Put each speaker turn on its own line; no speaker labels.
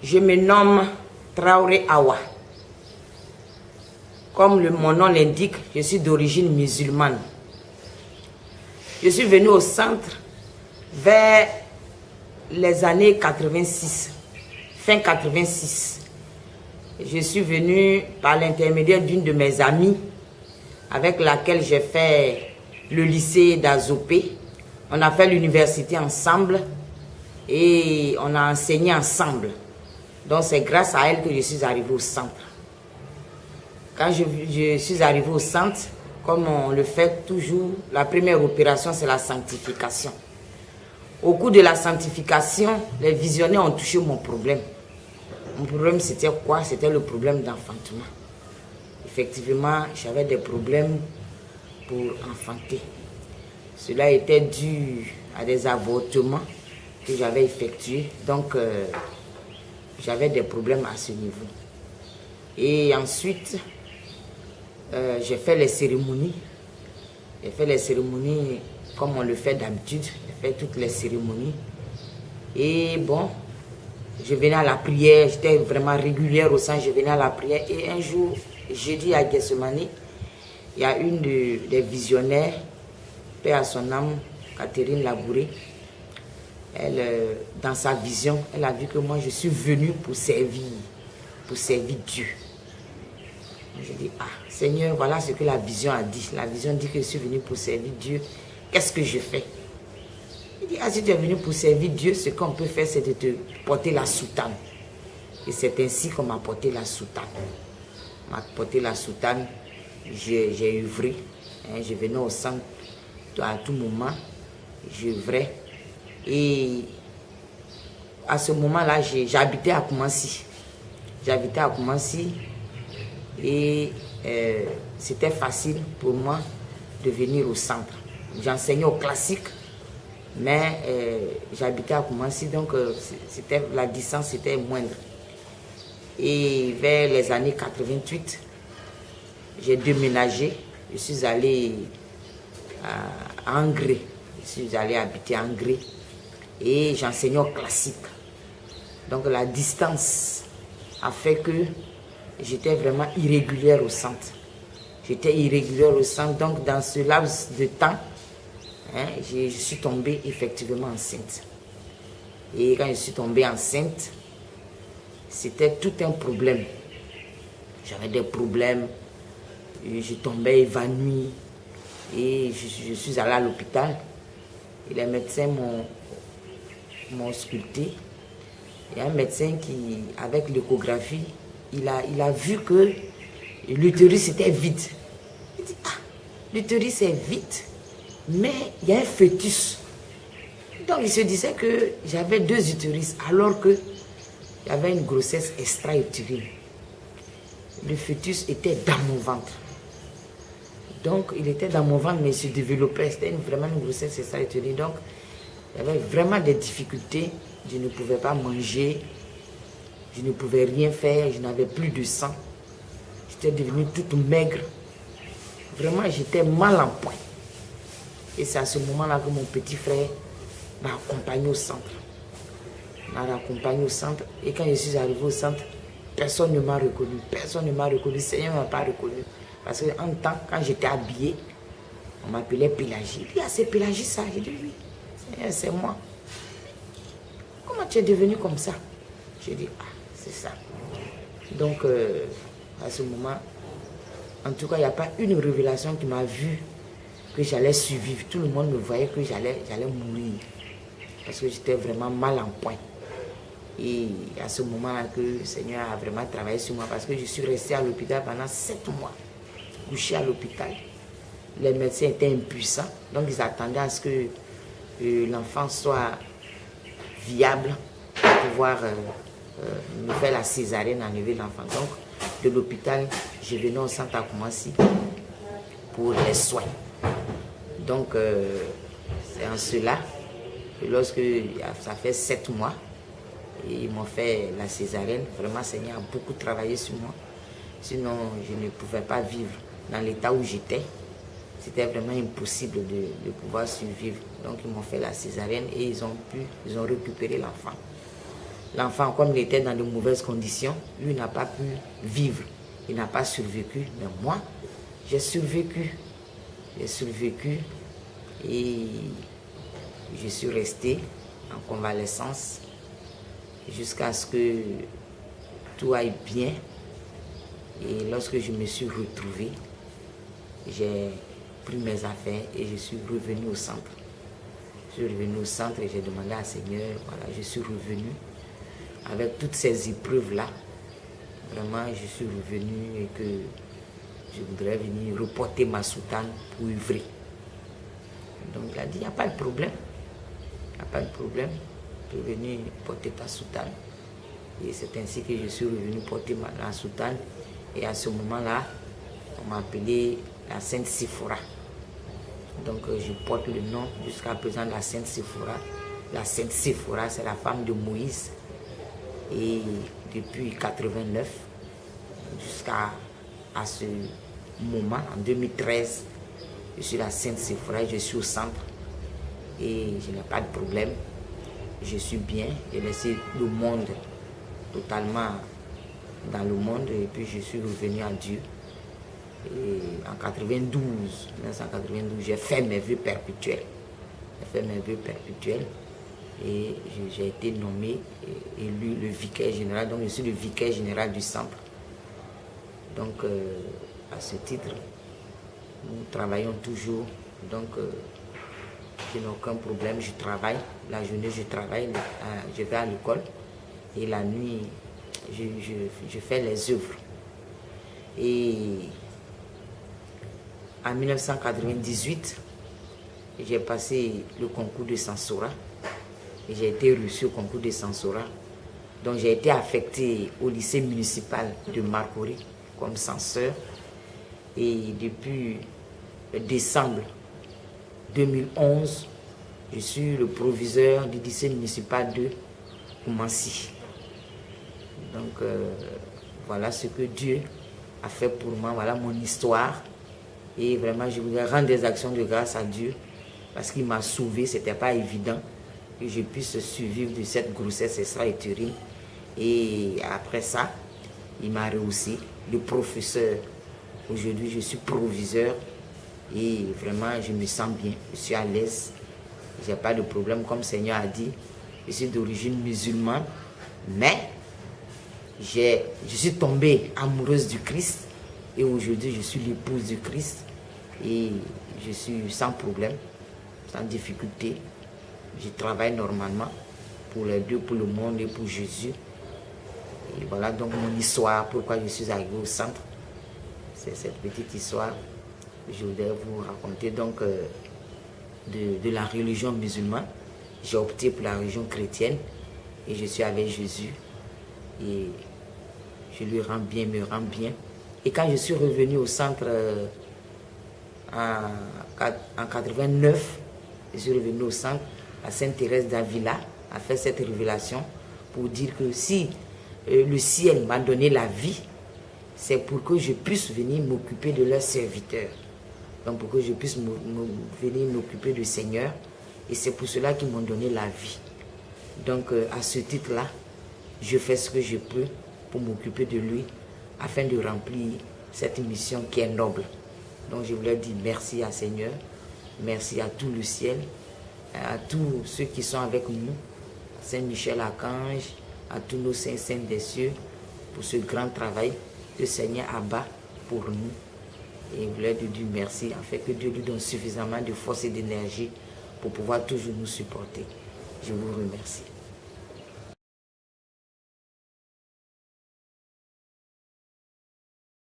Je me nomme Traoré Awa. Comme mon nom l'indique, je suis d'origine musulmane. Je suis venue au centre vers les années 86, fin 86. Je suis venue par l'intermédiaire d'une de mes amies avec laquelle j'ai fait le lycée d'Azopé. On a fait l'université ensemble et on a enseigné ensemble. Donc c'est grâce à elle que je suis arrivée au centre. Quand je suis arrivée au centre, comme on le fait toujours, la première opération c'est la sanctification. Au cours de la sanctification, les visionnaires ont touché mon problème. Mon problème c'était quoi? C'était le problème d'enfantement. Effectivement, j'avais des problèmes pour enfanter. Cela était dû à des avortements que j'avais effectués. Donc, j'avais des problèmes à ce niveau. Et ensuite, j'ai fait les cérémonies. J'ai fait les cérémonies comme on le fait d'habitude. J'ai fait toutes les cérémonies. Et bon, je venais à la prière. J'étais vraiment régulière au centre. Je venais à la prière. Et un jour, jeudi à Gethsemane, il y a une des visionnaires, paix à son âme, Catherine Labouré. Elle, dans sa vision, elle a vu que moi je suis venue pour servir Dieu. Je dis, ah Seigneur, voilà ce que la vision a dit. La vision dit que je suis venue pour servir Dieu. Qu'est-ce que je fais? Il dit, ah si tu es venu pour servir Dieu, ce qu'on peut faire c'est de te porter la soutane. Et c'est ainsi qu'on m'a porté la soutane. On m'a porté la soutane, j'ai œuvré. Hein, je venais au centre à tout moment, j'œuvrais. Et à ce moment-là, j'habitais à Koumassi. J'habitais à Koumassi et c'était facile pour moi de venir au centre. J'enseignais au classique, mais j'habitais à Koumassi, donc la distance était moindre. Et vers les années 88, j'ai déménagé. Je suis allé à Angré. Je suis allé habiter à Angré. Et j'enseignais au classique. Donc la distance a fait que j'étais vraiment irrégulière au centre. J'étais irrégulière au centre. Donc dans ce laps de temps, hein, je suis tombée effectivement enceinte. Et quand je suis tombée enceinte, c'était tout un problème. J'avais des problèmes. Je tombais évanouie. Et je suis allée à l'hôpital. Et les médecins m'ont sculpté. Il y a un médecin qui, avec l'échographie, il a vu que l'utérus était vide. Il dit, ah, l'utérus est vide, mais il y a un fœtus. Donc il se disait que j'avais 2 utérus, alors que j'avais une grossesse extra-utérine. Le fœtus était dans mon ventre. Donc il était dans mon ventre, mais il se développait. C'était vraiment une grossesse extra-utérine. Donc il y avait vraiment des difficultés. Je ne pouvais pas manger. Je ne pouvais rien faire. Je n'avais plus de sang. J'étais devenue toute maigre. Vraiment, j'étais mal en point. Et c'est à ce moment-là que mon petit frère m'a accompagné au centre. Il m'a accompagné au centre. Et quand je suis arrivée au centre, personne ne m'a reconnu. Personne ne m'a reconnu. Le Seigneur ne m'a pas reconnu. Parce qu'en temps, quand j'étais habillée, on m'appelait Pélagie. Il dit, ah, c'est Pélagie ça. J'ai dit, oui, c'est moi. Comment tu es devenu comme ça? J'ai dit, ah, c'est ça. Donc, à ce moment, en tout cas, il n'y a pas une révélation qui m'a vu que j'allais survivre. Tout le monde me voyait que j'allais mourir. Parce que j'étais vraiment mal en point. Et à ce moment-là que le Seigneur a vraiment travaillé sur moi. Parce que je suis restée à l'hôpital pendant 7 mois. Couchée à l'hôpital. Les médecins étaient impuissants. Donc, ils attendaient à ce que l'enfant soit viable pour pouvoir me faire la césarienne, enlever l'enfant. Donc, de l'hôpital, je venais au centre à Koumassi pour les soins. Donc, c'est en cela que lorsque ça fait 7 mois, et ils m'ont fait la césarienne, vraiment, le Seigneur a beaucoup travaillé sur moi. Sinon, je ne pouvais pas vivre dans l'état où j'étais. C'était vraiment impossible de pouvoir survivre. Donc, ils m'ont fait la césarienne et ils ont récupéré l'enfant. L'enfant, comme il était dans de mauvaises conditions, lui n'a pas pu vivre. Il n'a pas survécu. Mais moi, j'ai survécu. J'ai survécu et je suis resté en convalescence jusqu'à ce que tout aille bien. Et lorsque je me suis retrouvé, j'ai pris mes affaires et je suis revenu au centre. Je suis revenu au centre et j'ai demandé à Seigneur, voilà, je suis revenu avec toutes ces épreuves-là. Vraiment, je suis revenu et que je voudrais venir reporter ma soutane pour œuvrer. Donc il a dit, il n'y a pas de problème. Il n'y a pas de problème. Tu peux venir porter ta soutane. Et c'est ainsi que je suis revenu porter la soutane. Et à ce moment-là, on m'a appelé la Sainte Séphora. Donc je porte le nom jusqu'à présent de la Sainte Séphora. La Sainte Séphora, c'est la femme de Moïse. Et depuis 89, jusqu'à ce moment, en 2013, je suis la Sainte Séphora, je suis au centre. Et je n'ai pas de problème. Je suis bien. J'ai laissé le monde totalement dans le monde et puis je suis revenu à Dieu. Et en 1992, j'ai fait mes vœux perpétuels. J'ai fait mes vœux perpétuels et j'ai été nommé, élu le vicaire général. Donc je suis le vicaire général du centre. Donc à ce titre, nous travaillons toujours. Donc je n'ai aucun problème, je travaille. La journée, je travaille, je vais à l'école. Et la nuit, je fais les œuvres. Et en 1998, j'ai passé le concours de Sansora. Et j'ai été reçu au concours de Sansora. Donc j'ai été affecté au lycée municipal de Marcory comme censeur. Et depuis décembre 2011, je suis le proviseur du lycée municipal de Koumassi. Donc voilà ce que Dieu a fait pour moi, voilà mon histoire. Et vraiment je voudrais rendre des actions de grâce à Dieu parce qu'il m'a sauvé, ce n'était pas évident que je puisse survivre de cette grossesse extra-utérine. Et après ça, il m'a rehaussé, le professeur. Aujourd'hui je suis proviseur et vraiment je me sens bien, je suis à l'aise, j'ai pas de problème comme le Seigneur a dit. Je suis d'origine musulmane, mais je suis tombée amoureuse du Christ et aujourd'hui je suis l'épouse du Christ et je suis sans problème, sans difficulté. Je travaille normalement pour les deux, pour le monde et pour Jésus. Et voilà donc mon histoire, pourquoi je suis arrivé au centre. C'est cette petite histoire que je voudrais vous raconter. Donc de la religion musulmane, j'ai opté pour la religion chrétienne et je suis avec Jésus. Et je lui rends bien, me rend bien. Et quand je suis revenu au centre en 89, je suis revenu au centre, la Sainte Thérèse d'Avila a fait cette révélation pour dire que si le ciel m'a donné la vie, c'est pour que je puisse venir m'occuper de leurs serviteurs. Donc pour que je puisse venir m'occuper du Seigneur. Et c'est pour cela qu'ils m'ont donné la vie. Donc à ce titre-là, je fais ce que je peux pour m'occuper de lui afin de remplir cette mission qui est noble. Donc je voulais dire merci à Seigneur, merci à tout le ciel, à tous ceux qui sont avec nous, à Saint-Michel-Archange, à tous nos saints des cieux, pour ce grand travail que le Seigneur abat pour nous. Et je voulais lui dire merci, afin que Dieu lui donne suffisamment de force et d'énergie pour pouvoir toujours nous supporter. Je vous remercie.